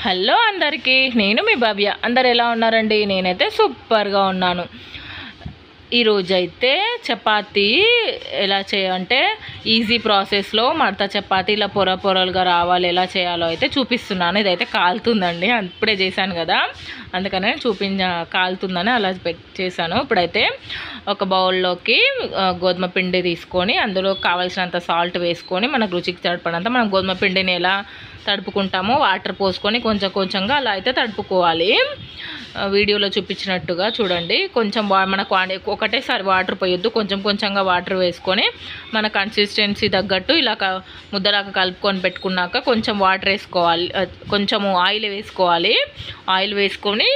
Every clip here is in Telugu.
హలో అందరికీ, నేను మీ భవ్య. అందరు ఎలా ఉన్నారండి? నేనైతే సూపర్గా ఉన్నాను. ఈరోజైతే చపాతీ ఎలా చేయాలంటే ఈజీ ప్రాసెస్లో మడత చపాతీ ఇలా పొర పొరలుగా రావాలి, ఎలా చేయాలో అయితే చూపిస్తున్నాను. ఇదైతే కాలుతుందండి, ఇప్పుడే చేశాను కదా, అందుకనే కాలుతుందని అలా చేశాను. ఇప్పుడైతే ఒక బౌల్లోకి గోధుమ పిండి తీసుకొని అందులో కావాల్సినంత సాల్ట్ వేసుకొని మనకు రుచికి సరిపడంత మనం గోధుమ పిండిని ఎలా తడుపుకుంటామో వాటర్ పోసుకొని కొంచెం కొంచెంగా అలా అయితే తడుపుకోవాలి. వీడియోలో చూపించినట్టుగా చూడండి. కొంచెం మనకు ఒకటేసారి వాటర్ పోయొద్దు, కొంచెం కొంచెంగా వాటర్ వేసుకొని మన కన్సిస్టెన్సీ తగ్గట్టు ఇలా ముద్దలాగా కలుపుకొని పెట్టుకున్నాక కొంచెం వాటర్ వేసుకోవాలి, కొంచెము ఆయిల్ వేసుకోవాలి. ఆయిల్ వేసుకొని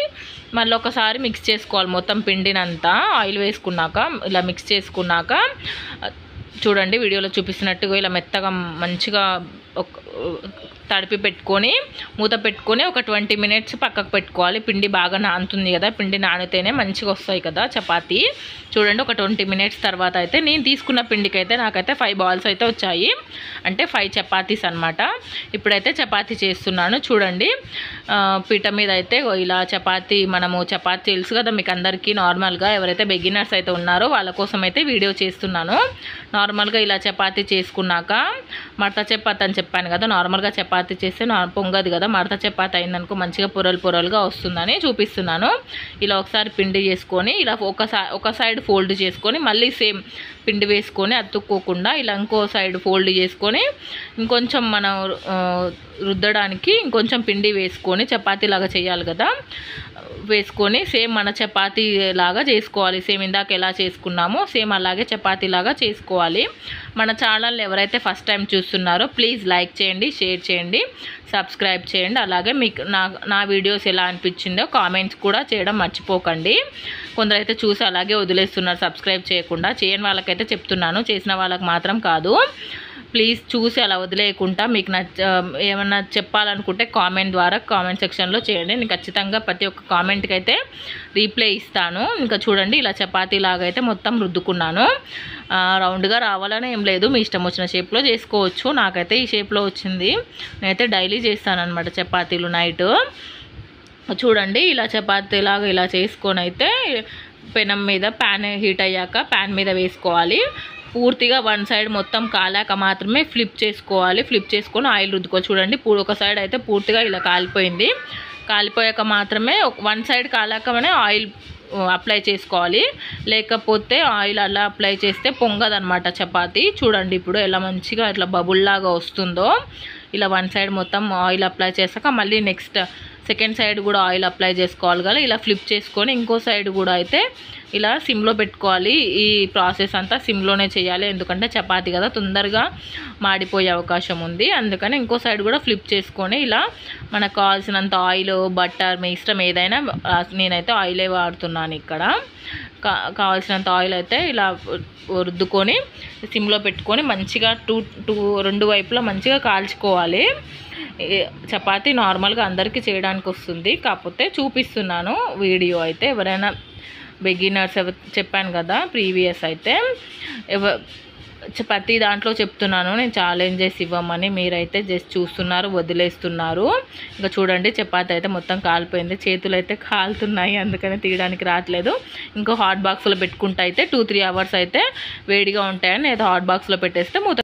మళ్ళీ ఒకసారి మిక్స్ చేసుకోవాలి మొత్తం పిండినంతా. ఆయిల్ వేసుకున్నాక ఇలా మిక్స్ చేసుకున్నాక చూడండి, వీడియోలో చూపిస్తున్నట్టుగా ఇలా మెత్తగా మంచిగా తడిపి పెట్టుకొని మూత పెట్టుకొని ఒక 20 మినిట్స్ పక్కకు పెట్టుకోవాలి. పిండి బాగా నానుతుంది కదా, పిండి నానితేనే మంచిగా వస్తాయి కదా చపాతీ. చూడండి, ఒక 20 మినిట్స్ తర్వాత అయితే నేను తీసుకున్న పిండికి అయితే నాకైతే 5 బాల్స్ అయితే వచ్చాయి, అంటే 5 చపాతీస్ అనమాట. ఇప్పుడైతే చపాతీ చేస్తున్నాను. చూడండి, పీట మీద అయితే ఇలా మనము చపాతీ తెలుసు కదా మీకు అందరికీ. నార్మల్గా ఎవరైతే బిగినర్స్ అయితే ఉన్నారో వాళ్ళ కోసం అయితే వీడియో చేస్తున్నాను. నార్మల్గా ఇలా చపాతీ చేసుకున్నాక మడత చపాతీ అని చెప్పాను కదా, నార్మల్గా చపాతీ చేస్తే పొంగదు కదా, మడత చపాతీ అయిందనుకో మంచిగా పొరలు పొరలుగా వస్తుందని చూపిస్తున్నాను. ఇలా ఒకసారి పిండి చేసుకొని ఇలా ఒక సైడ్ ఫోల్డ్ చేసుకొని మళ్ళీ సేమ్ పిండి వేసుకొని అతుక్కోకుండా ఇలా ఇంకో సైడ్ ఫోల్డ్ చేసుకొని ఇంకొంచెం మనం రుద్దడానికి ఇంకొంచెం పిండి వేసుకొని చపాతీ లాగా చేయాలి కదా, వేసుకొని సేమ్ మన చపాతీ లాగా చేసుకోవాలి. సేమ్ ఇందాక ఎలా చేసుకున్నామో సేమ్ అలాగే చపాతీ లాగా చేసుకోవాలి. మన ఛానల్ ఎవరైతే ఫస్ట్ టైం చూస్తున్నారో ప్లీజ్ లైక్ చేయండి, షేర్ చేయండి, సబ్స్క్రైబ్ చేయండి. అలాగే మీకు నా వీడియోస్ ఎలా అనిపించిందో కామెంట్స్ కూడా చేయడం మర్చిపోకండి. కొందరైతే చూసి అలాగే వదిలేస్తున్నారు సబ్స్క్రైబ్ చేయకుండా. చేయని వాళ్ళకైతే చెప్తున్నాను, చేసిన వాళ్ళకి మాత్రం కాదు. ప్లీజ్ చూసి అలా వదిలేయకుండా మీకు ఏమన్నా చెప్పాలనుకుంటే కామెంట్ ద్వారా కామెంట్ సెక్షన్లో చేయండి. నేను ఖచ్చితంగా ప్రతి ఒక్క కామెంట్కి అయితే రీప్లై ఇస్తాను. ఇంకా చూడండి, ఇలా చపాతీ లాగా అయితే మొత్తం రుద్దుకున్నాను. రౌండ్గా రావాలని ఏం లేదు, మీ ఇష్టం వచ్చిన షేప్లో చేసుకోవచ్చు. నాకైతే ఈ షేప్లో వచ్చింది. నేనైతే డైలీ చేస్తానన్నమాట చపాతీలు నైట్. చూడండి, ఇలా చపాతీలాగా ఇలా చేసుకొని అయితే పెనం మీద ప్యాన్ హీట్ అయ్యాక ప్యాన్ మీద వేసుకోవాలి. పూర్తిగా వన్ సైడ్ మొత్తం కాలాక మాత్రమే ఫ్లిప్ చేసుకోవాలి. ఫ్లిప్ చేసుకొని ఆయిల్ రుద్దుకోవాలి. చూడండి, ఒక సైడ్ అయితే పూర్తిగా ఇలా కాలిపోయింది. కాలిపోయాక మాత్రమే వన్ సైడ్ కాలాకనే ఆయిల్ అప్లై చేసుకోవాలి, లేకపోతే ఆయిల్ అలా అప్లై చేస్తే పొంగదనమాట చపాతీ. చూడండి ఇప్పుడు ఎలా మంచిగా ఇట్లా బబుల్లాగా వస్తుందో. ఇలా వన్ సైడ్ మొత్తం ఆయిల్ అప్లై చేశాక మళ్ళీ నెక్స్ట్ సెకండ్ సైడ్ కూడా ఆయిల్ అప్లై చేసుకోవాలి కదా. ఇలా ఫ్లిప్ చేసుకొని ఇంకో సైడ్ కూడా అయితే ఇలా సిమ్లో పెట్టుకోవాలి. ఈ ప్రాసెస్ అంతా సిమ్లోనే చేయాలి, ఎందుకంటే చపాతీ కదా తొందరగా మాడిపోయే అవకాశం ఉంది. అందుకని ఇంకో సైడ్ కూడా ఫ్లిప్ చేసుకొని ఇలా మనకు కావాల్సినంత ఆయిల్, బట్టర్, మీ ఇష్టం ఏదైనా, నేనైతే ఆయిలే వాడుతున్నాను ఇక్కడ. కావాల్సినంత ఆయిల్ అయితే ఇలా రుద్దుకొని సిమ్లో పెట్టుకొని మంచిగా రెండు వైపులా మంచిగా కాల్చుకోవాలి. చపాతీ నార్మల్గా అందరికీ చేయడానికి వస్తుంది, కాకపోతే చూపిస్తున్నాను వీడియో అయితే. ఎవరైనా బిగినర్స్ చెప్పాను కదా ప్రీవియస్ అయితే ప్రతి దాంట్లో చెప్తున్నాను నేను ఛాలెంజెస్ ఇవ్వమని, మీరైతే జస్ట్ చూస్తున్నారు, వదిలేస్తున్నారు. ఇంకా చూడండి, చపాతీ అయితే మొత్తం కాలిపోయింది, చేతులు అయితే కాలుతున్నాయి, అందుకని తీయడానికి రావట్లేదు. ఇంకా హాట్ బాక్స్లో పెట్టుకుంటే అయితే 2-3 అవర్స్ అయితే వేడిగా ఉంటాయని నేను హాట్ బాక్స్లో పెట్టేస్తే మూత